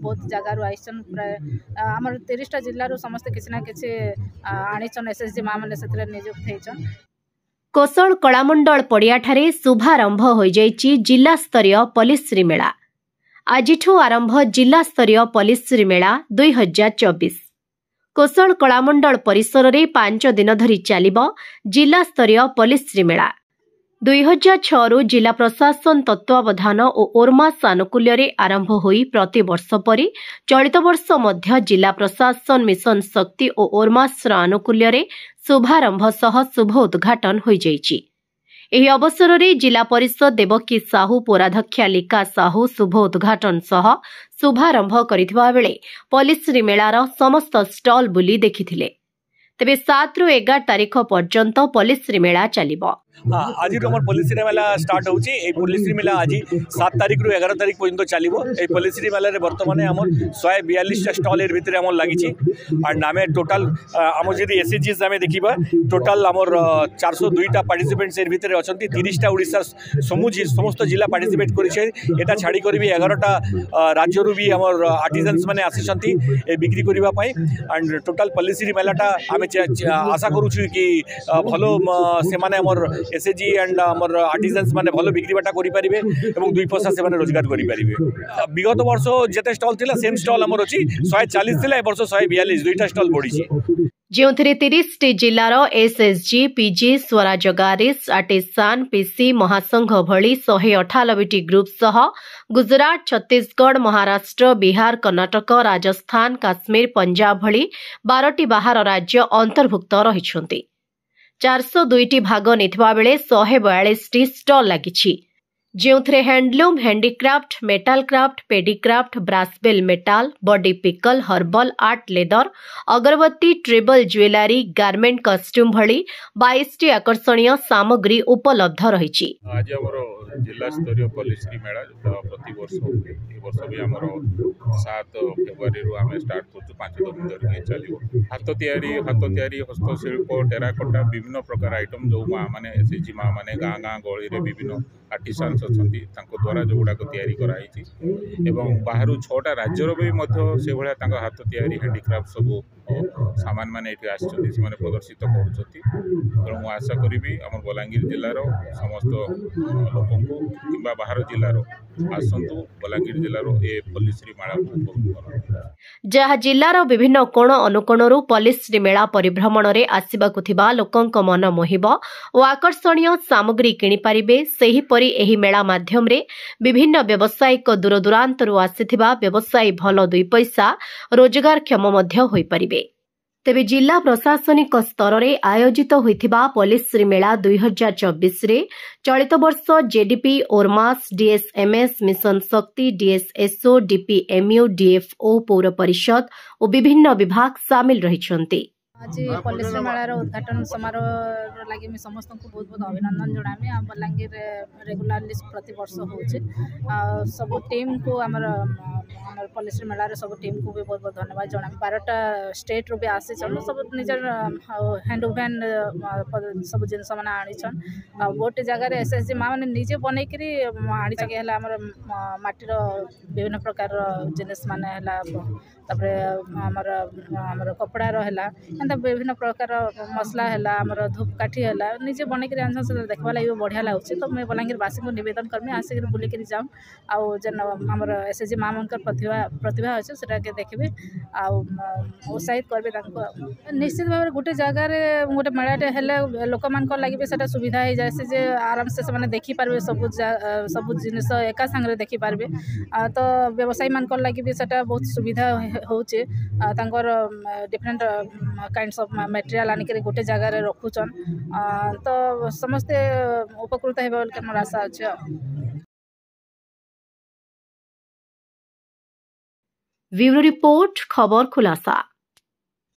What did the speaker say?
बहुत जगार आईछन प्राय आमर 30टा जिल्लारू समस्त किसी ना किसी आनीछन एसएचजी माँ मैंने से नियुक्त होइछन। कोसळ कलामंडल पड़ियाठारे शुभारंभ हो जाइछि जिला स्तरीय पल्लीश्री मेला। आजिठु आरंभ जिला स्तरीय पल्लीश्री मेला 2024। कोसळ कलामंडल परिसर रे 5 दिन धरी चलिबो जिला स्तरीय पल्लीश्री मेला। 2006 रु जिला प्रशासन तत्वावधान और ओरमास आनुकूल्य रे आरंभ होई प्रति वर्ष परि चलित वर्ष मध्य जिला प्रशासन मिशन शक्ति और ओरमास आनुकूल्य रे शुभारंभ सह शुभ उद्घाटन हो जाइछि। एही अवसर रे जिला परिषद देवकी साहू पौराध्यक्षा लिका साहू शुभ उद्घाटन सह शुभारंभ करिथिबा बेले पल्लीश्री मेलार समस्त स्टॉल बुली देखिथिले। तेबे 7 रु 11 तारिख पर्यंत पल्लीश्री मेला चलिबो। आज पल्लीश्री मेला स्टार्ट होची। ए पल्लीश्री मेला आज 7 तारिख रु 11 तारिख पर्यंत चलिबो। ए पल्लीश्री मेला रे वर्तमान हमर 142 टा स्टॉल एर भितर हमर लागिछि एंड नामे टोटल हमर जदी एसएचजीस नामे देखिबा टोटल हमर 402 टा पार्टिसिपेंट्स एर भितर अछंती। 30 टा ओडिसा समस्त जिला पार्टिसिपेट करिছে। एटा छाडी करबी 11 टा राज्य रु भी हमर आर्टिजन्स माने आसीछंती ए बिक्री करिबा पई एंड टोटल पल्लीश्री मेलाटा आमे आशा करूछु कि भलो से माने हमर एसएचजी एंड हमर आर्टिजन्स माने भलो बिक्री बाटा करि परिबे एवं 2 पैसा से माने रोजगार करि परिबे। विगत वर्ष जेते स्टॉल थिला सेम स्टॉल हमर अछि 140 थिला ए वर्ष 142 दुईटा स्टॉल बढ़िछि। ଯେଉଁଥିରେ 30ଟି ଜିଲ୍ଲାର ଏସ୍ଏସ୍ଜି ପିଜି ସ୍ୱରାଜ ଗାରିସ୍ ଆର୍ଟିସାନ୍ ପିସି ମହାସଂଘ ଭଳି 198ଟି ଗ୍ରୁପ ସହ ଗୁଜରାଟ ଛତିଶଗଡ଼ ମହାରାଷ୍ଟ୍ର ବିହାର କର୍ଣ୍ଣାଟକ ରାଜସ୍ଥାନ କାଶ୍ମୀର ପଞ୍ଜାବ ଭଳି 12ଟି ବାହାର ରାଜ୍ୟ ଅନ୍ତର୍ଭୁକ୍ତ ରହିଛନ୍ତି। 402ଟି ଭାଗ ନେଇଥିବା ବେଳେ 142ଟି ଷ୍ଟଲ୍ ଲାଗିଛି ଯେଉଁଥିରେ handloom handicraft metal craft paddy craft brass bell metal body pickle herbal art leather ଅଗରବତୀ ଟ୍ରିବଲ ଜୁଏଲାରୀ ଗାର୍ମେଣ୍ଟ କଷ୍ଟ୍ୟୁମ୍ ଭଳି 22ଟି ଆକର୍ଷଣୀୟ ସାମଗ୍ରୀ ଉପଲବ୍ଧ ରହିଛି। आज आमर जिला स्तरीय पल्लीश्री मेला प्रति वर्ष होते ए वर्ष भी आमर 7 फेब्रुआरी रु आमे स्टार्ट करछु 5 दिन धरि चलिबो। हाथ तयारी हस्तशिल्प टेराकोटा विभिन्न प्रकार आइटम जो माँ माने एसएचजी माँ माने गाँ गाँ गली रे विभिन्न आर्टिसान्स अछंती तांको द्वारा जो गुडाक तयारी कराइछि एवं बाहरु 6टा राज्यर भी मध्य से भलिया तांको हाथ तयारी हैंडीक्राफ्ट सब सामान माने एठी आछंती से माने प्रदर्शित करूछंती। तो मु आशा करिबी हमर बलांगीर जिल्लार समस्त लोकंको किबा बाहर जिल्लार आसंतु बलांगीर जिल्लार ए पल्लीश्री मेला जहाँ जिल्लार विभिन्न कोण अनुकोणरू पल्लीश्री मेला परिभ्रमण रे आसिबाकु थिबा लोकंक मन मोहिब और आकर्षणीय सामग्री किनि पारिबे। सेहीपरि एही मेला माध्यम रे विभिन्न व्यावसायिक दूरदूरांतरू आसिथिबा व्यवसायी भलो 2 पैसा रोजगारक्षम मध्य होई पारिबे। तेबे जिला प्रशासनिक स्तर रे आयोजित होइथिबा पल्लीश्री मेला 2024 रे चलित वर्ष जेडीपी ओरमास डीएसएमएस मिशन शक्ति डीएसएसओ डीपीएमयू डीएफओ पौर परिषद और विभिन्न विभाग शामिल रहिछन्ति। आज पल्लीश्री मेलार उद्घाटन समारोह लगे मैं समस्त को बहुत बहुत अभिनंदन जनामी। आ बलांगीर रेगुलारली प्रति वर्ष होचे सब टीम को आमर पल्लीश्री मेलार सब टीम को भी बहुत बहुत धन्यवाद जनामी। 12टा स्टेट रू भी आसी सब निजर हैंड टू हैंड सब जिनस माने आनिछन। गोटे जगह एसएसजी माँ मैंने निजे बनई करी आनी जगह है आमर माटीर विभिन्न प्रकार जिनिस माने है तापरे आमर कपड़ार है विभिन्न प्रकार मसला है आमर धूपकाठी है निजे बनईक आन देखा लगे बढ़िया लगुच। तो मैं बलांगीरवासी को निवेदन करमी आसिक बुलिक जाऊँ आउ जेन आमर एसएचजी माँ मन प्रतिभा अच्छे से देखिए उत्साहित करेंगे। निश्चित भाव में गोटे जगार गोटे मेलाटे लोक मान लगे से सुविधा हो जाए से आराम से देखिपारे सब जिन एका सांगे देखिपारे। तो व्यवसायी मान लगे भी बहुत सुविधा होचे डिफरेंट काइंड्स ऑफ मटेरियल आनिक गोटे जगार रखुचन। तो समस्ते उपकृत होगा मोर आशा अच्छे। ब्यूरो रिपोर्ट खबर खुलासा।